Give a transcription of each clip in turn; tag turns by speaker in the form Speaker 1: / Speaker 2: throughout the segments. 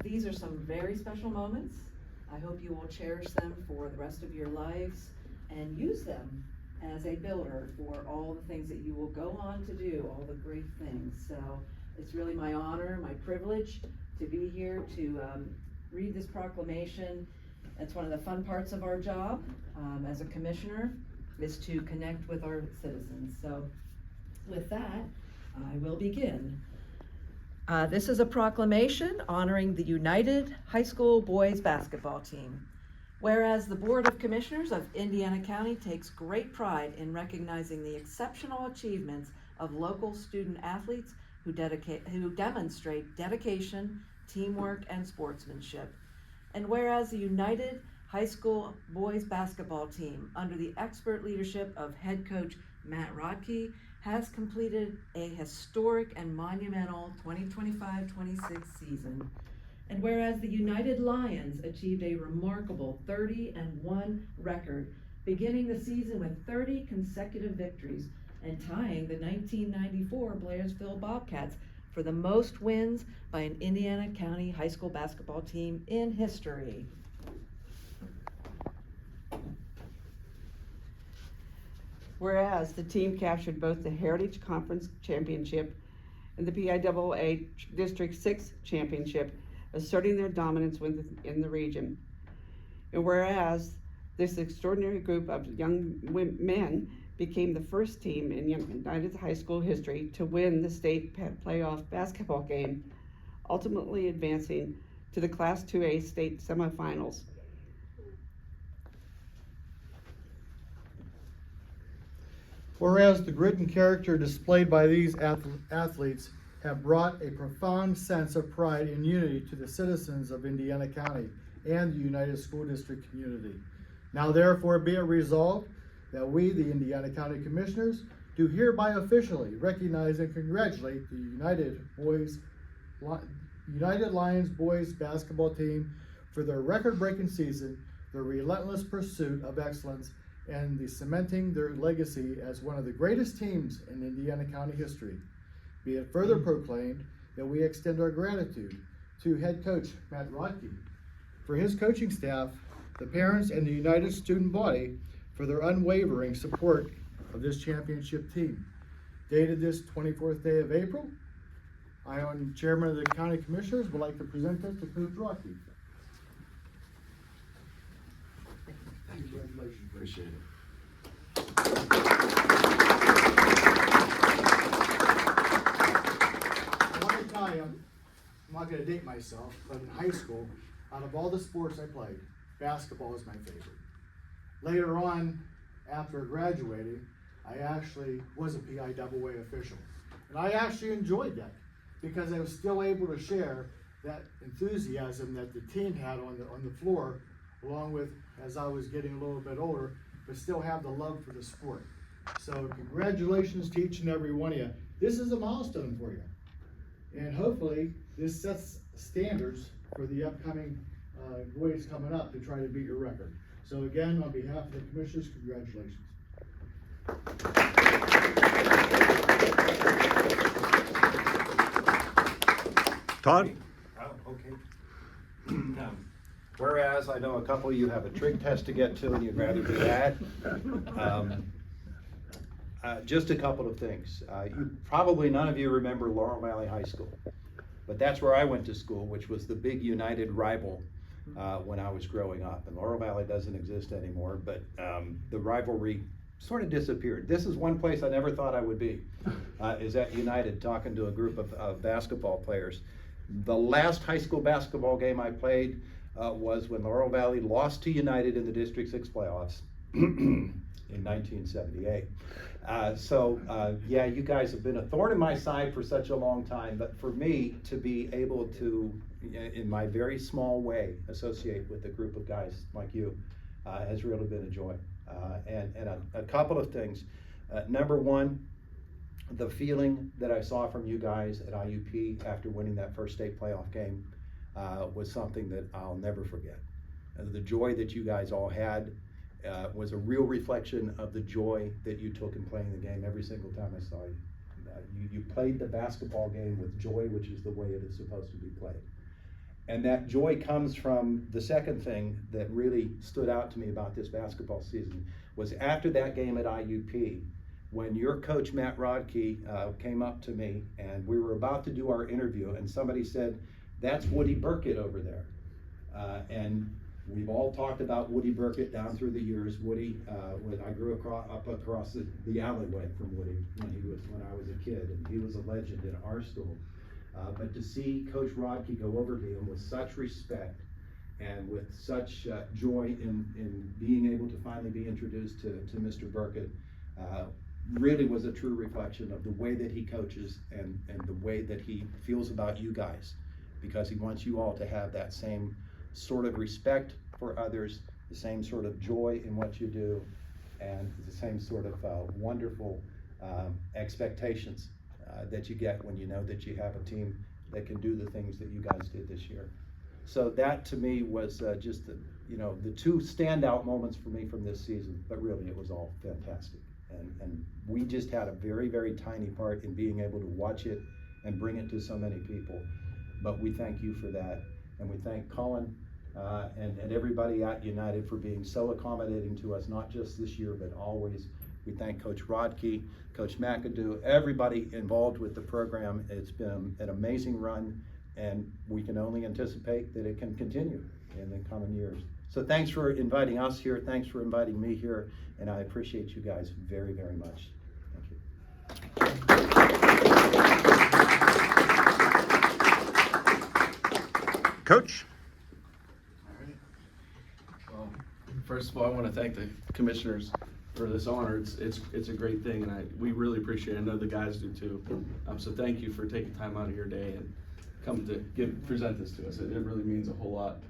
Speaker 1: These are some very special moments. I hope you will cherish them for the rest of your lives and use them as a builder for all the things that you will go on to do, all the great things. So it's really my honor, my privilege to be here to read this proclamation. It's one of the fun parts of our job as a commissioner, is to connect with our citizens. So with that, I will begin. This is a proclamation honoring the United High School Boys Basketball Team. Whereas the Board of Commissioners of Indiana County takes great pride in recognizing the exceptional achievements of local student athletes who demonstrate dedication, teamwork, and sportsmanship. And whereas the United High School Boys Basketball Team, under the expert leadership of head coach Matt Rodkey, has completed a historic and monumental 2025-26 season. And whereas the United Lions achieved a remarkable 30-1 record, beginning the season with 30 consecutive victories and tying the 1994 Blairsville Bobcats for the most wins by an Indiana County high school basketball team in history.
Speaker 2: Whereas the team captured both the Heritage Conference Championship and the PIAA District 6 Championship, asserting their dominance in the region. And whereas this extraordinary group of young men became the first team in United High School history to win the state playoff basketball game, ultimately advancing to the Class 2A state semifinals.
Speaker 3: Whereas the grit and character displayed by these athletes have brought a profound sense of pride and unity to the citizens of Indiana County and the United School District community. Now therefore be it resolved that we, the Indiana County Commissioners, do hereby officially recognize and congratulate the United Lions Boys Basketball Team for their record-breaking season, their relentless pursuit of excellence, and the cementing their legacy as one of the greatest teams in Indiana County history. Be it further proclaimed that we extend our gratitude to head coach Matt Rodkey, for his coaching staff, the parents, and the United student body for their unwavering support of this championship team. Dated this 24th day of April, I, on Chairman of the County Commissioners, would like to present this to Coach Rodkey. Congratulations.
Speaker 4: Appreciate it.
Speaker 3: I want to tell you, I'm not going to date myself, but in high school, out of all the sports I played, basketball was my favorite. Later on, after graduating, I actually was a PIAA official. And I actually enjoyed that because I was still able to share that enthusiasm that the team had on the floor, along with, as I was getting a little bit older, but still have the love for the sport. So congratulations to each and every one of you. This is a milestone for you. And hopefully this sets standards for the upcoming boys coming up to try to beat your record. So again, on behalf of the commissioners, congratulations.
Speaker 4: Todd? Oh, okay. Whereas I know a couple of you have a trig test to get to and you'd rather do that. Just a couple of things. Probably none of you remember Laurel Valley High School, but that's where I went to school, which was the big United rival when I was growing up. And Laurel Valley doesn't exist anymore, but the rivalry sort of disappeared. This is one place I never thought I would be, is at United, talking to a group of basketball players. The last high school basketball game I played was when Laurel Valley lost to United in the District 6 playoffs in 1978. Yeah, you guys have been a thorn in my side for such a long time, but for me to be able to, in my very small way, associate with a group of guys like you has really been a joy. And a couple of things. Number one, the feeling that I saw from you guys at IUP after winning that first state playoff game was something that I'll never forget. The joy that you guys all had was a real reflection of the joy that you took in playing the game every single time I saw you. You played the basketball game with joy, which is the way it is supposed to be played. And that joy comes from the second thing that really stood out to me about this basketball season was after that game at IUP, when your coach, Matt Rodkey, came up to me and we were about to do our interview and somebody said, "That's Woody Burkett over there." And we've all talked about Woody Burkett down through the years. Woody, when I grew up across the alleyway from Woody when I was a kid, and he was a legend in our school. But to see Coach Rodkey go over to him with such respect and with such joy in being able to finally be introduced to Mr. Burkett really was a true reflection of the way that he coaches and the way that he feels about you guys, because he wants you all to have that same sort of respect for others, the same sort of joy in what you do, and the same sort of wonderful expectations that you get when you know that you have a team that can do the things that you guys did this year. So that to me was just the two standout moments for me from this season, but really it was all fantastic. And we just had a very, very tiny part in being able to watch it and bring it to so many people. But we thank you for that. And we thank Colin and everybody at United for being so accommodating to us, not just this year, but always. We thank Coach Rodkey, Coach McAdoo, everybody involved with the program. It's been an amazing run, and we can only anticipate that it can continue in the coming years. So thanks for inviting us here. Thanks for inviting me here, and I appreciate you guys very, very much. Thank you.
Speaker 5: Coach?
Speaker 6: Well, first of all, I want to thank the commissioners for this honor. It's a great thing, and we really appreciate it. I know the guys do too. So thank you for taking time out of your day and coming to present this to us. It really means a whole lot.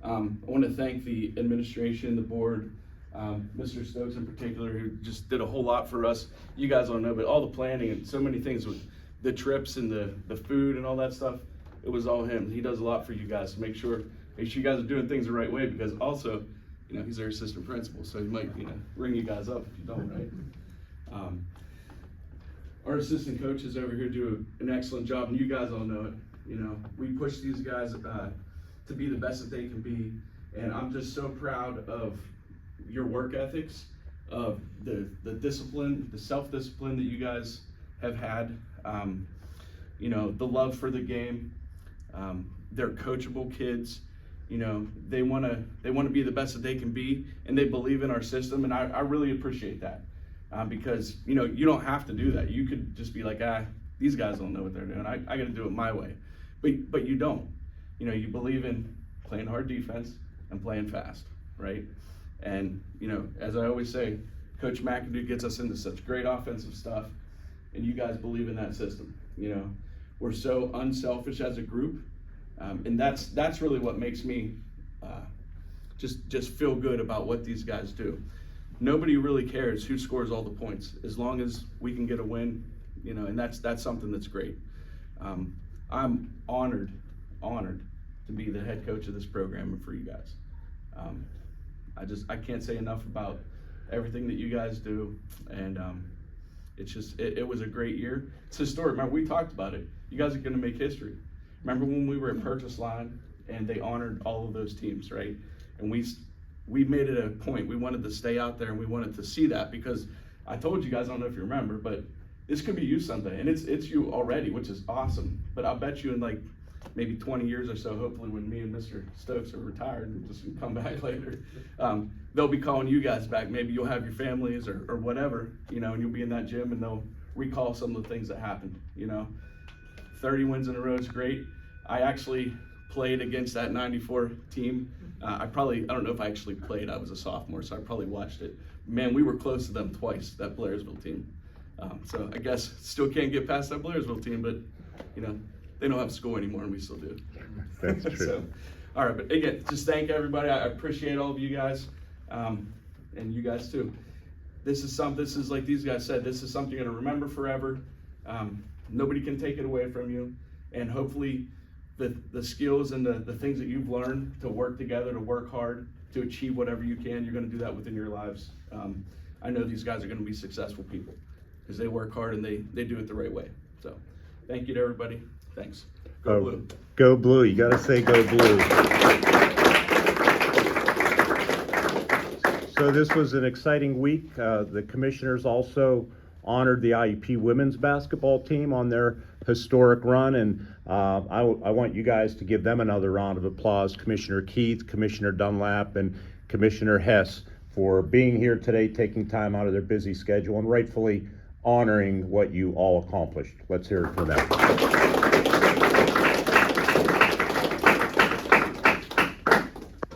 Speaker 6: I want to thank the administration, the board, Mr. Stokes in particular, who just did a whole lot for us. You guys don't know, but all the planning and so many things with the trips and the food and all that stuff, it was all him. He does a lot for you guys to make sure you guys are doing things the right way, because also, he's our assistant principal, so he might, ring you guys up if you don't, right? Our assistant coaches over here do an excellent job, and you guys all know it. We push these guys to be the best that they can be, and I'm just so proud of your work ethics, of the discipline, the self-discipline that you guys have had, the love for the game. They're coachable kids. They want to be the best that they can be, and they believe in our system, and I really appreciate that, because you don't have to do that. You could just be like, these guys don't know what they're doing. I got to do it my way, but you don't. You believe in playing hard defense and playing fast, right? And as I always say, Coach McAdoo gets us into such great offensive stuff, and you guys believe in that system. We're so unselfish as a group. And that's really what makes me just feel good about what these guys do. Nobody really cares who scores all the points, as long as we can get a win, and that's something that's great. I'm honored to be the head coach of this program and for you guys. I can't say enough about everything that you guys do, and it was a great year. It's historic. Remember, we talked about it. You guys are going to make history. Remember when we were at Purchase Line and they honored all of those teams, right? And we made it a point. We wanted to stay out there and we wanted to see that, because I told you guys, I don't know if you remember, but this could be you someday, and it's you already, which is awesome. But I'll bet you in like maybe 20 years or so, hopefully when me and Mr. Stokes are retired and just come back later, they'll be calling you guys back. Maybe you'll have your families or whatever, and you'll be in that gym and they'll recall some of the things that happened. 30 wins in a row is great. I actually played against that 94 team. I don't know if I actually played. I was a sophomore, so I probably watched it. Man, we were close to them twice, that Blairsville team. So I guess still can't get past that Blairsville team, but they don't have school anymore, and we still do.
Speaker 5: That's true.
Speaker 6: So, all right, but again, just thank everybody. I appreciate all of you guys, and you guys too. This is like these guys said, this is something you're gonna remember forever. Nobody can take it away from you, and hopefully the skills and the things that you've learned to work together, to work hard, to achieve whatever you can, you're gonna do that within your lives. I know these guys are gonna be successful people because they work hard and they do it the right way. So thank you to everybody. Thanks. Go Blue.
Speaker 5: Go Blue. You gotta say go Blue. So this was an exciting week. The commissioners also honored the IUP women's basketball team on their historic run, and I want you guys to give them another round of applause. Commissioner Keith, Commissioner Dunlap, and Commissioner Hess for being here today, taking time out of their busy schedule, and rightfully honoring what you all accomplished. Let's hear it for them.